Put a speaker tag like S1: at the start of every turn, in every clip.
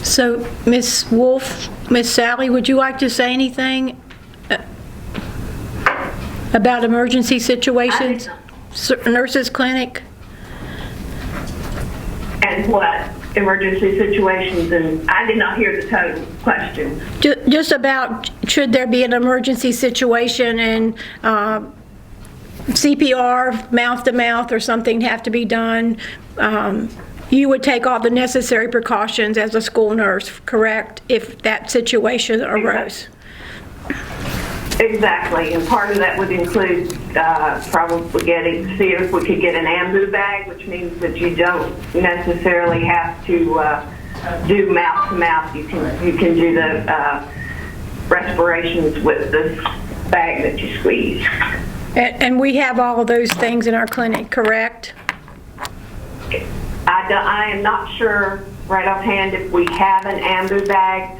S1: So, Ms. Wolf, Ms. Sally, would you like to say anything about emergency situations? Nurses clinic?
S2: And what emergency situations? And I did not hear the total question.
S1: Just about, should there be an emergency situation and CPR, mouth to mouth, or something have to be done? You would take all the necessary precautions as a school nurse, correct, if that situation arose?
S2: Exactly, and part of that would include probably see if we could get an ambu bag, which means that you don't necessarily have to do mouth to mouth. You can do the respirations with this bag that you squeeze.
S1: And we have all of those things in our clinic, correct?
S2: I am not sure right offhand if we have an ambu bag,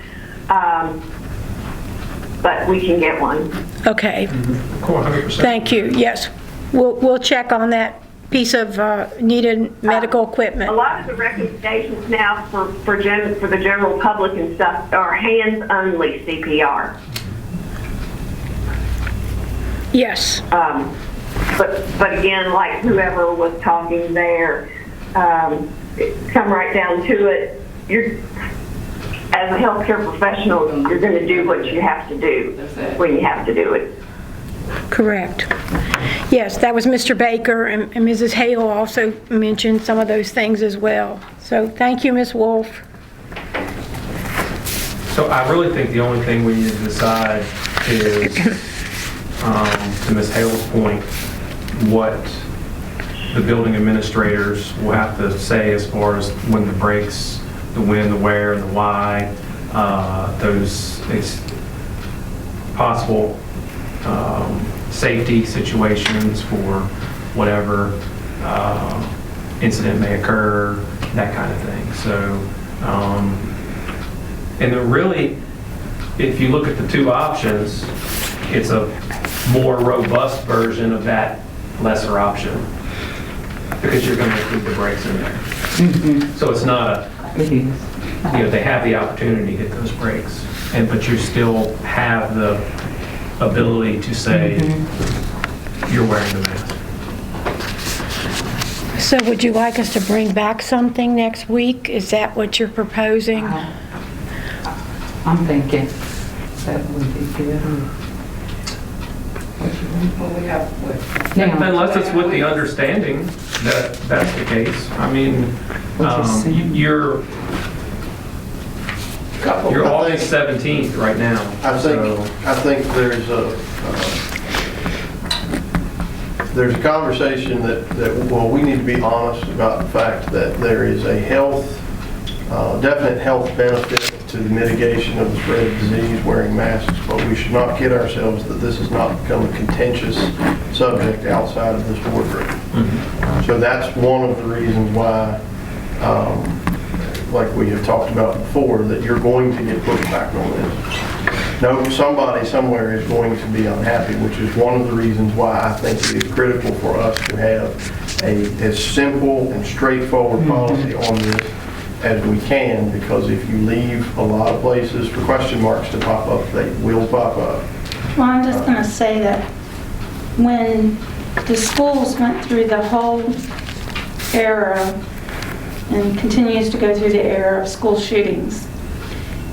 S2: but we can get one.
S1: Okay.
S3: 100%.
S1: Thank you. Yes, we'll check on that piece of needed medical equipment.
S2: A lot of the recommendations now for the general public and stuff are hands-only CPR.
S1: Yes.
S2: But again, like whoever was talking there, come right down to it. As a healthcare professional, you're going to do what you have to do when you have to do it.
S1: Correct. Yes, that was Mr. Baker, and Mrs. Hale also mentioned some of those things as well. So thank you, Ms. Wolf.
S3: So I really think the only thing we need to decide is, to Ms. Hale's point, what the building administrators will have to say as far as when the breaks, the when, the where, and the why, those possible safety situations for whatever incident may occur, that kind of thing. So, and then really, if you look at the two options, it's a more robust version of that lesser option, because you're going to include the breaks in there. Mm-hmm. So it's not they have the opportunity to get those breaks, but you still have the ability to say you're wearing the mask.
S1: So would you like us to bring back something next week? Is that what you're proposing?
S4: I'm thinking that would be good. Well, we have
S3: Unless it's with the understanding that that's the case. I mean, you're August 17th right now.
S5: I think there's a conversation that we need to be honest about the fact that there is a definite health benefit to the mitigation of the spread of disease wearing masks, but we should not kid ourselves that this has not become a contentious subject outside of this boardroom. Mm-hmm. So that's one of the reasons why, like we have talked about before, that you're going to get pushback on this. No, somebody somewhere is going to be unhappy, which is one of the reasons why I think it is critical for us to have as simple and straightforward policy on this as we can, because if you leave a lot of places for question marks to pop up, they will pop up.
S6: Well, I'm just going to say that when the schools went through the whole era and continues to go through the era of school shootings,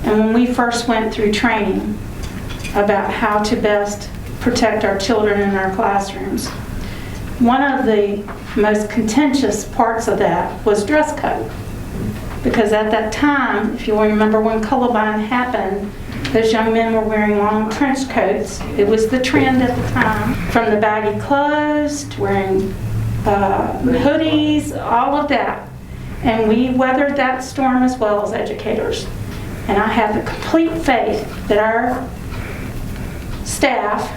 S6: and when we first went through training about how to best protect our children in our classrooms, one of the most contentious parts of that was dress code. Because at that time, if you remember when Columbine happened, those young men were wearing long trench coats. It was the trend at the time, from the baggy clothes to wearing hoodies, all of that. And we weathered that storm as well as educators. And I have the complete faith that our staff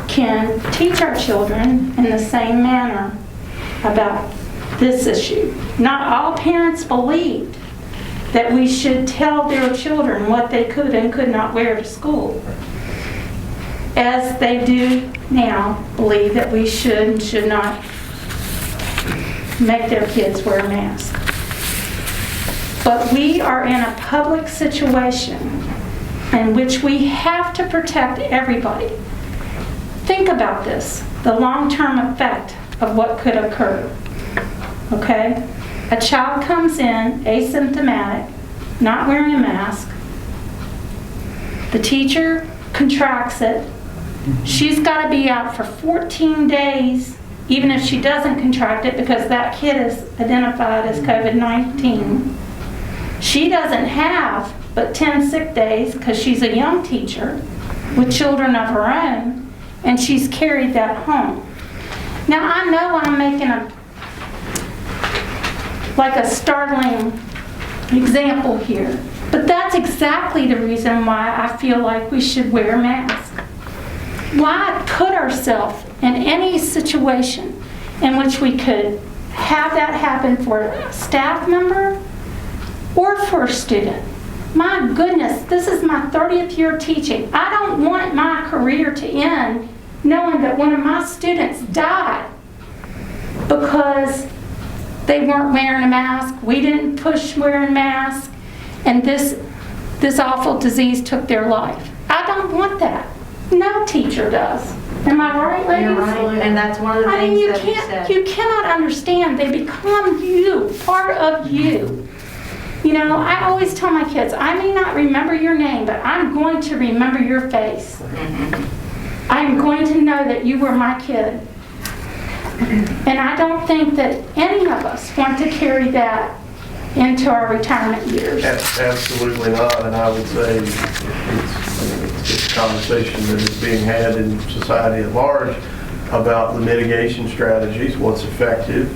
S6: can teach our children in the same manner about this issue. Not all parents believed that we should tell their children what they could and could not wear to school, as they do now believe that we should and should not make their kids wear a mask. But we are in a public situation in which we have to protect everybody. Think about this, the long-term effect of what could occur, okay? A child comes in asymptomatic, not wearing a mask. The teacher contracts it. She's got to be out for 14 days, even if she doesn't contract it, because that kid is identified as COVID-19. She doesn't have but 10 sick days because she's a young teacher with children of her own, and she's carried that home. Now, I know I'm making a startling example here, but that's exactly the reason why I feel like we should wear masks. Why put ourselves in any situation in which we could have that happen for a staff member or for a student? My goodness, this is my 30th year teaching. I don't want my career to end knowing that one of my students died because they weren't wearing a mask, we didn't push wearing masks, and this awful disease took their life. I don't want that. No teacher does. Am I right, ladies?
S7: You're right, and that's one of the
S6: I mean,
S7: things that you said.
S6: you cannot understand. They become you, part of you. You know, I always tell my kids, I may not remember your name, but I'm going to remember your face. I'm going to know that you were my kid. And I don't think that any of us want to carry that into our retirement years.
S5: Absolutely not, and I would say it's a conversation that is being had in society at large about the mitigation strategies, what's effective.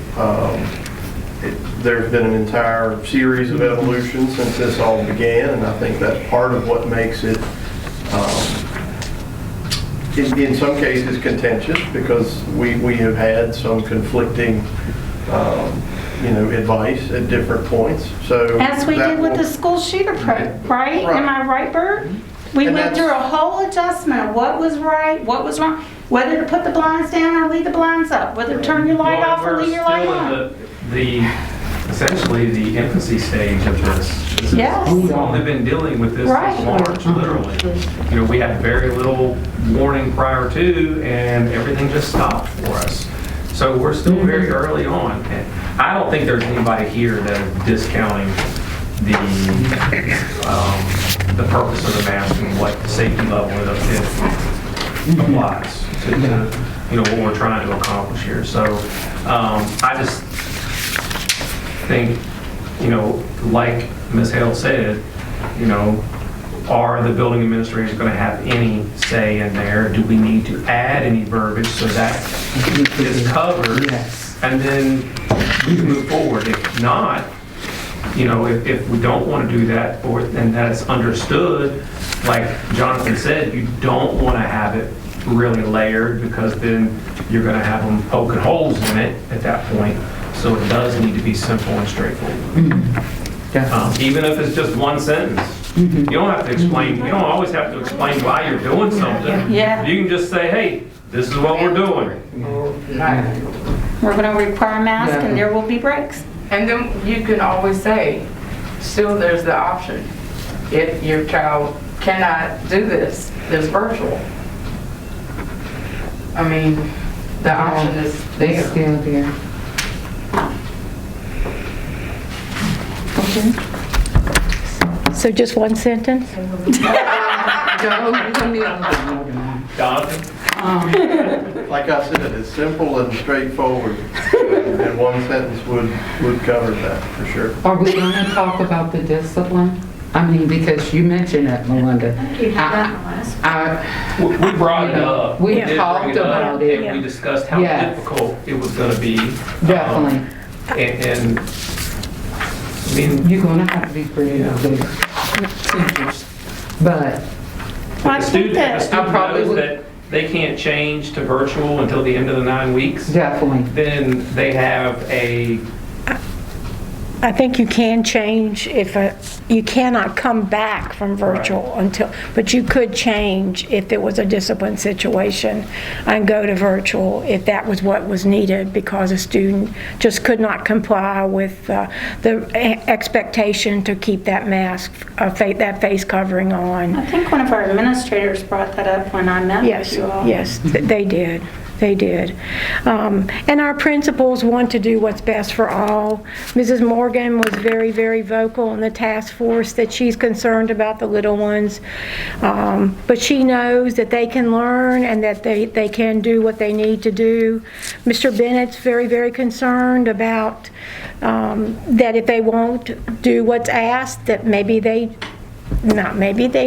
S5: There's been an entire series of evolution since this all began, and I think that's part of what makes it, in some cases, contentious, because we have had some conflicting advice at different points. So
S6: As we did with the school shooter program, right? Am I right, Bert? We
S5: And
S6: went
S5: that's-
S6: through a whole adjustment of what was right, what was wrong, whether to put the blinds down or leave the blinds up, whether to turn your light off or leave your light on.
S3: We're still in essentially the infancy stage of this.
S6: Yes.
S3: We've only been dealing with this
S6: Right.
S3: since March, literally. You know, we had very little warning prior to, and everything just stopped for us. So we're still very early on. And I don't think there's anybody here that is discounting the purpose of the mask and what safety level it applies to what we're trying to accomplish here. So I just think, like Ms. Hale said, are the building administrators going to have any say in there? Do we need to add any verbiage so that is covered?
S4: Yes.
S3: And then we can move forward. If not, if we don't want to do that, and that's understood, like Jonathan said, you don't want to have it really layered, because then you're going to have them poking holes in it at that point. So it does need to be simple and straightforward. Even if it's just one sentence. You don't have to explain, you don't always have to explain why you're doing something.
S6: Yeah.
S3: You can just say, hey, this is what we're doing.
S6: We're going to require masks and there will be breaks.
S8: And then you can always say, still there's the option. If your child cannot do this, there's virtual. I mean, the option is
S4: It's
S8: there.
S4: still there.
S1: So just one sentence?
S4: Go, you can be able to do more than one.
S3: Jonathan?
S5: Like I said, it's simple and straightforward, and one sentence would cover that, for sure.
S4: Are we going to talk about the discipline? I mean, because you mentioned it, Melinda.
S7: You had that in the last.
S3: We brought it up.
S4: We
S3: did bring
S4: talked about it.
S3: And we discussed how
S4: Yes.
S3: difficult it was going to be.
S4: Definitely.
S3: And I mean,
S4: You're going to have to be creative with teachers. But
S6: I
S3: the
S6: think
S3: student
S6: that,
S4: I probably
S3: knows
S4: would-
S3: that they can't change to virtual until the end of the 9 weeks,
S4: definitely.
S3: then they have
S1: I think you can change if, you cannot come back from virtual until, but you could change if there was a discipline situation and go to virtual if that was what was needed because a student just could not comply with the expectation to keep that mask, that face covering on.
S6: I think one of our administrators brought that up when I met with
S1: Yes,
S6: you all.
S1: yes, they did. They did. And our principals want to do what's best for all. Mrs. Morgan was very, very vocal in the task force that she's concerned about the little ones. But she knows that they can learn and that they can do what they need to do. Mr. Bennett's very, very concerned about that if they won't do what's asked, that maybe they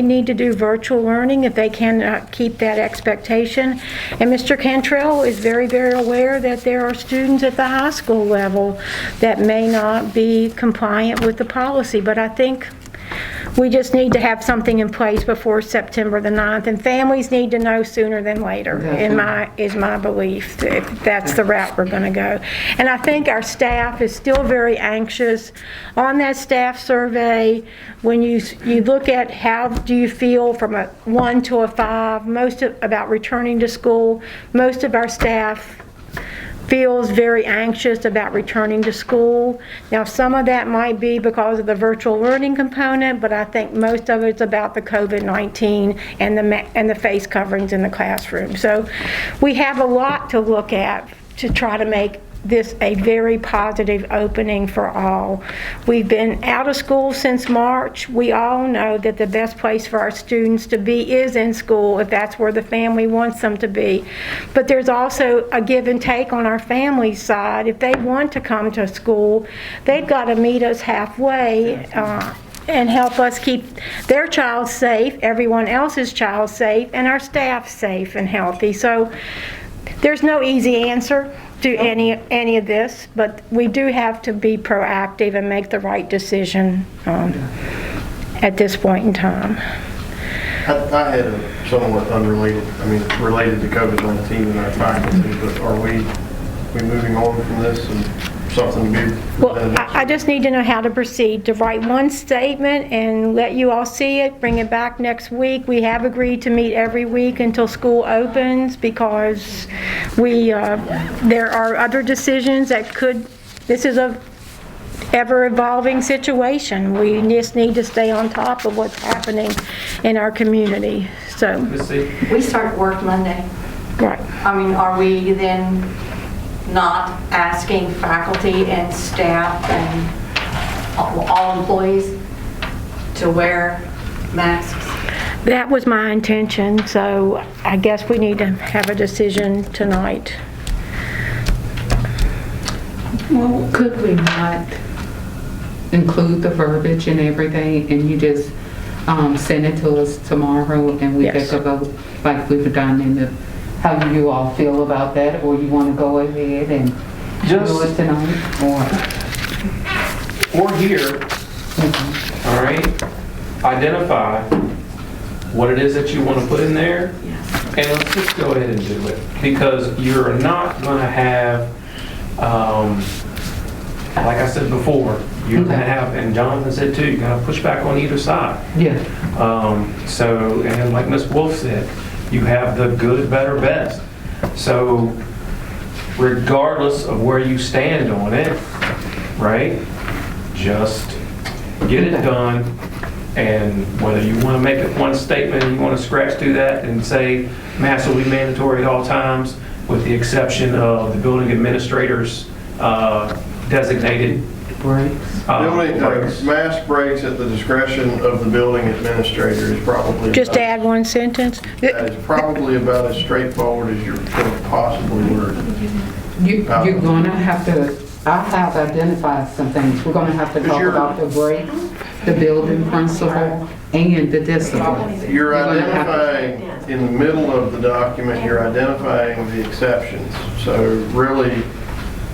S1: need to do virtual learning if they cannot keep that expectation. And Mr. Cantrell is very, very aware that there are students at the high school level that may not be compliant with the policy. But I think we just need to have something in place before September the 9th, and families need to know sooner than later, is my belief, if that's the route we're going to go. And I think our staff is still very anxious. On that staff survey, when you look at how do you feel from a 1 to a 5, about returning to school, most of our staff feels very anxious about returning to school. Now, some of that might be because of the virtual learning component, but I think most of it's about the COVID-19 and the face coverings in the classroom. So we have a lot to look at to try to make this a very positive opening for all. We've been out of school since March. We all know that the best place for our students to be is in school if that's where the family wants them to be. But there's also a give and take on our family side. If they want to come to school, they've got to meet us halfway and help us keep their child safe, everyone else's child safe, and our staff safe and healthy. So there's no easy answer to any of this, but we do have to be proactive and make the right decision at this point in time.
S5: I had a somewhat unrelated, related to COVID-19 in our faculty, but are we moving on from this and something big?
S1: Well, I just need to know how to proceed, to write one statement and let you all see it, bring it back next week. We have agreed to meet every week until school opens because there are other decisions that this is a ever-evolving situation. We just need to stay on top of what's happening in our community. So,
S7: We start work Monday.
S1: right.
S7: Are we then not asking faculty and staff and all employees to wear masks?
S1: That was my intention, so I guess we need to have a decision tonight.
S4: Well, could we not include the verbiage and everything and you just send it to us tomorrow and we
S1: Yes.
S4: take a vote like we've done how do you all feel about that, or you want to go ahead and do it tonight,
S3: Or here, all right, identify what it is that you want to put in there, and let's just go ahead and do it. Because you're not going to have, like I said before, you're going to have, and Jonathan said too, you're going to push back on either side.
S4: Yeah.
S3: And like Ms. Wolf said, you have the good, better, best. So regardless of where you stand on it, right, just get it done. And whether you want to make it one statement, you want to scratch through that and say masks will be mandatory at all times, with the exception of the building administrator's designated
S5: Building
S3: breaks.
S5: mask breaks at the discretion of the building administrator is probably
S1: Just add one sentence.
S5: that is probably about as straightforward as you're going to possibly word it.
S4: You're going to have to, I have identified some things. We're going to have to talk about the breaks, the building principal, and the discipline.
S5: You're
S4: We're gonna have to-
S5: identifying, in the middle of the document, you're identifying the exceptions. So really,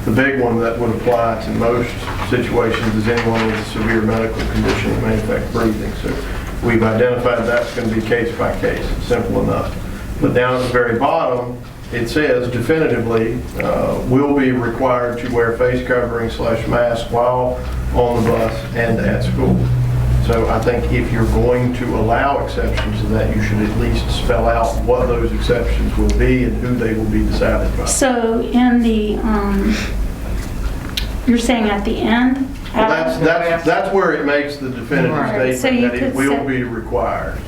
S5: the big one that would apply to most situations is anyone with a severe medical condition that may affect breathing. So we've identified that's going to be case by case, simple enough. But down at the very bottom, it says definitively, will be required to wear face covering / mask while on the bus and at school. So I think if you're going to allow exceptions to that, you should at least spell out what those exceptions will be and who they will be decided by.
S6: So in the, you're saying at the end?
S5: Well, that's where it makes the definitive
S6: Right. So
S5: statement
S6: you
S5: that it
S6: could
S5: will
S6: say-
S5: be required.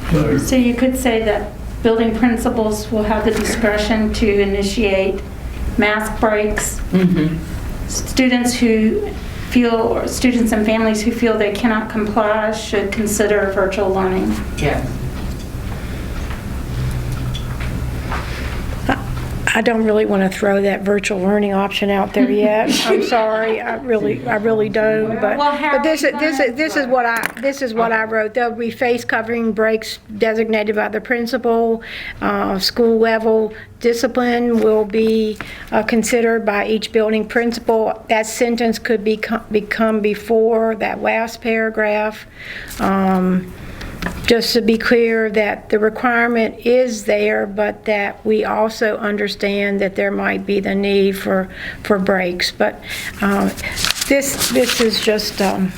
S6: So you could say that building principals will have the discretion to initiate mask breaks. Students and families who feel they cannot comply should consider virtual learning.
S8: Yeah.
S1: I don't really want to throw that virtual learning option out there yet. I'm sorry, I really don't. But
S6: Well, how
S1: this
S6: are you
S1: is what I wrote. There'll be face covering breaks designated by the principal. School level discipline will be considered by each building principal. That sentence could become before that last paragraph. Just to be clear that the requirement is there, but that we also understand that there might be the need for breaks. But this is just, I'm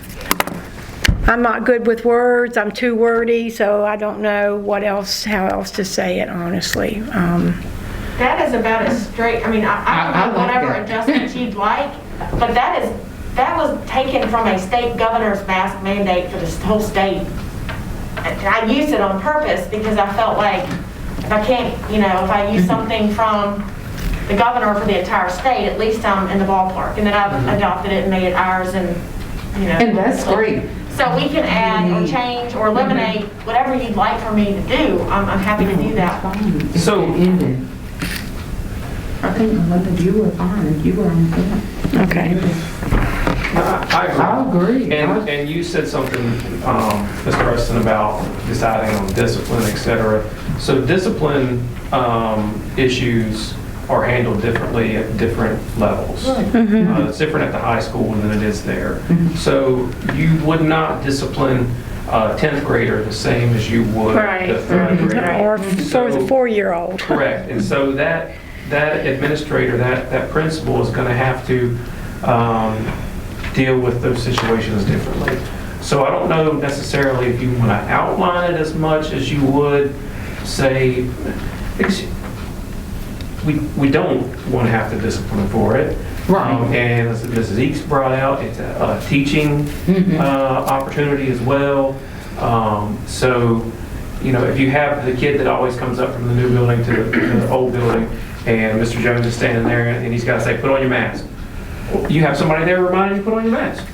S1: not good with words, I'm too wordy, so I don't know how else to say it, honestly.
S9: That is about as straight, I mean, I don't know
S4: like
S9: whatever
S4: that.
S9: adjustments you'd like, but that was taken from a state governor's mask mandate for the whole state. I used it on purpose because I felt like if I can't, if I use something from the governor for the entire state, at least I'm in the ballpark. And then I've adopted it and made it ours and.
S4: And that's great.
S9: So we can add or change or eliminate whatever you'd like for me to do. I'm happy to do that.
S3: So-
S4: I think Melinda, you were fine. You were on point.
S1: Okay.
S3: I agree.
S4: I agree.
S3: And you said something, Mr. Preston, about deciding on discipline, et cetera. So discipline issues are handled differently at different levels. It's different at the high school than it is there. So you would not discipline a 10th grader the same as you would
S6: Right.
S3: the 3rd grader.
S1: Or for the 4-year-old.
S3: Correct. And so that administrator, that principal is going to have to deal with those situations differently. So I don't know necessarily if you want to outline it as much as you would say, we don't want to have to discipline for it.
S4: Right.
S3: And as Mrs. Eakes brought out, it's a teaching opportunity as well. So, if you have the kid that always comes up from the new building to the old building, and Mr. Jones is standing there and he's got to say, put on your mask. You have somebody there reminding you, put on your mask.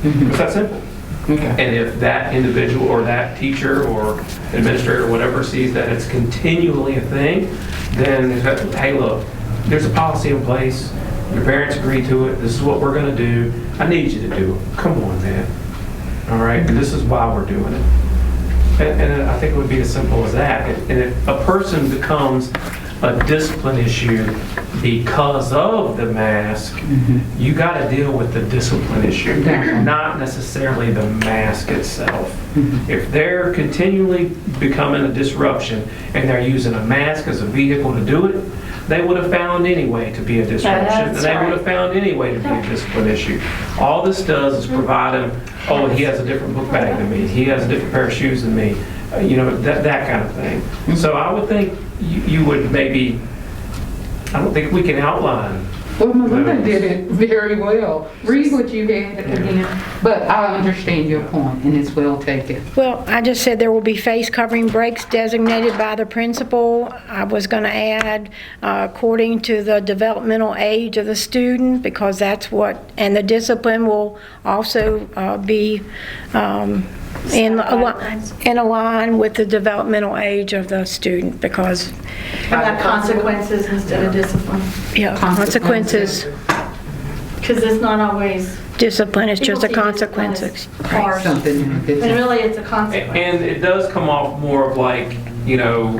S3: It's that simple.
S4: Okay.
S3: And if that individual or that teacher or administrator or whatever sees that it's continually a thing, then hey, look, there's a policy in place. Your parents agree to it. This is what we're going to do. I need you to do it. Come on, man. All right? And this is why we're doing it. And I think it would be as simple as that. And if a person becomes a discipline issue because of the mask, you got to deal with the discipline issue, not necessarily the mask itself. If they're continually becoming a disruption and they're using a mask as a vehicle to do it, they would have found any way to be a disruption, and they would have found any way to be a discipline issue. All this does is provide them, oh, he has a different book bag than me, he has a different pair of shoes than me, that kind of thing. So I would think you would maybe, I don't think we can outline.
S4: Well, Melinda did it very well. Read what you had again. But I understand your point, and it's well taken.
S1: Well, I just said there will be face covering breaks designated by the principal. I was going to add according to the developmental age of the student, because that's what, and the discipline will also be in line with the developmental age of the student, because,
S7: How about consequences instead of discipline?
S1: yeah, consequences.
S6: Because it's not always,
S1: Discipline is just a
S6: People see discipline
S1: consequence.
S6: as harsh.
S4: Something.
S6: And really, it's a consequence.
S3: And it does come off more of like, you're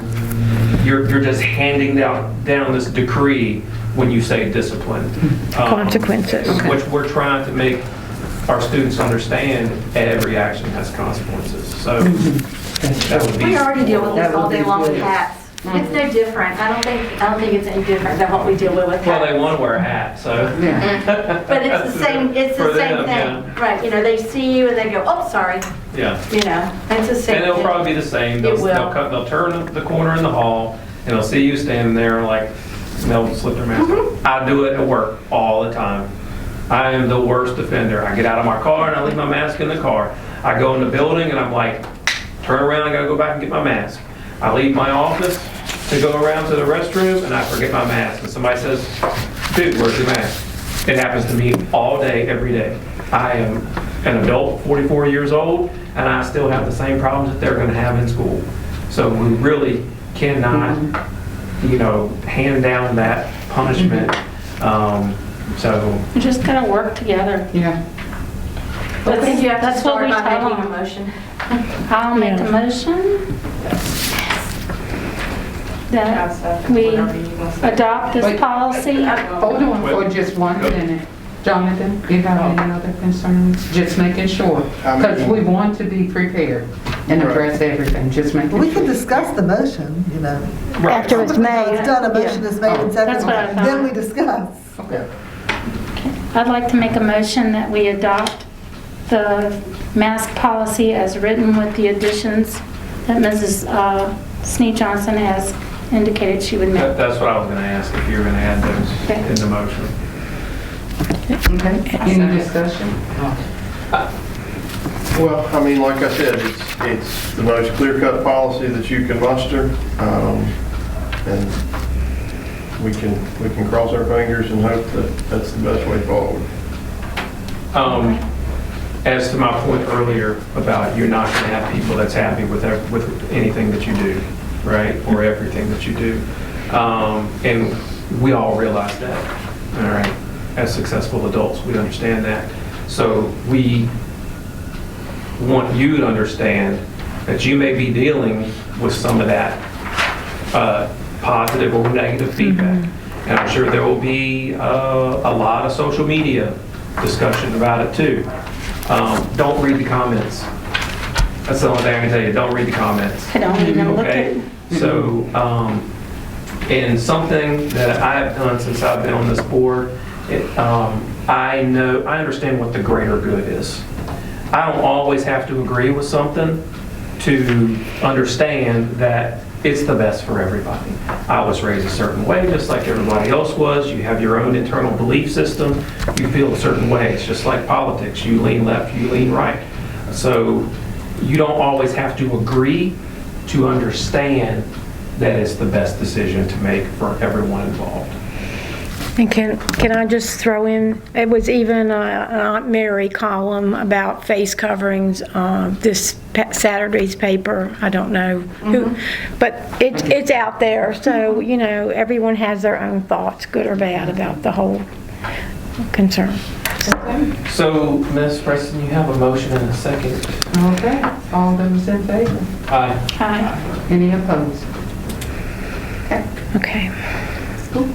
S3: just handing down this decree when you say discipline.
S1: Consequences.
S3: Which we're trying to make our students understand every action has consequences. So that would be.
S7: We already deal with this all day long with hats. It's no different. I don't think it's any different than what we deal with.
S3: Well, they want to wear a hat, so.
S4: Yeah.
S7: But it's the same,
S3: For them,
S7: thing. Right, you know, they see you and they go, oh, sorry,
S3: Yeah.
S7: you know, it's the same
S3: And it'll
S7: thing.
S3: probably be the same.
S7: It will.
S3: They'll turn the corner in the hall, and they'll see you standing there, like, and they'll slip their mask on. I do it at work all the time. I am the worst offender. I get out of my car and I leave my mask in the car. I go in the building and I'm like, turn around, I gotta go back and get my mask. I leave my office to go around to the restroom and I forget my mask. And somebody says, dude, where's your mask? It happens to me all day, every day. I am an adult, 44 years old, and I still have the same problems that they're gonna have in school. So we really cannot, hand down that punishment. So
S6: We just gotta work together.
S4: Yeah.
S7: I think you have to
S6: That's what
S7: start
S6: we
S7: by
S6: tell
S7: making a
S6: them.
S7: motion.
S6: I'll make a motion that we adopt this
S4: Wait.
S6: policy.
S4: Hold on for just 1 minute. Jonathan, you have any other concerns? Just making sure, because we want to be prepared and address everything, just making
S10: We can
S4: sure.
S10: discuss the motion, you know.
S1: After it's
S10: It's
S1: made.
S10: done, a motion is made and
S6: That's what I
S10: seconded,
S6: thought.
S10: then we discuss.
S4: Okay.
S6: I'd like to make a motion that we adopt the mask policy as written with the additions that Mrs. Snead Johnson has indicated she would make.
S3: that's what I was gonna ask, if you were gonna add those in the motion.
S4: Okay, any discussion?
S5: Well, I mean, like I said, it's the most clear-cut policy that you can muster, and we can cross our fingers and hope that that's the best way forward.
S3: As to my point earlier about you're not going to have people that's happy with anything that you do, right, or everything that you do, and we all realize that, all right. As successful adults, we understand that. So we want you to understand that you may be dealing with some of that positive or negative feedback. And I'm sure there will be a lot of social media discussion about it too. Don't read the comments. That's the only thing I can tell you. Don't read the comments.
S6: I don't even look at
S3: Okay?
S6: it.
S3: So, and something that I have done since I've been on this board, I understand what the greater good is. I don't always have to agree with something to understand that it's the best for everybody. I was raised a certain way, just like everybody else was. You have your own internal belief system. You feel a certain way. It's just like politics. You lean left, you lean right. So you don't always have to agree to understand that it's the best decision to make for everyone involved.
S1: And can I just throw in, it was even an Aunt Mary column about face coverings, this Saturday's paper, I don't know who, but it's out there, so, everyone has their own thoughts, good or bad, about the whole concern.
S3: So, Ms. Preston, you have a motion and a second.
S4: Okay, all those in favor?
S3: Aye.
S6: Aye.
S4: Any opposed?
S1: Okay.
S4: Cool.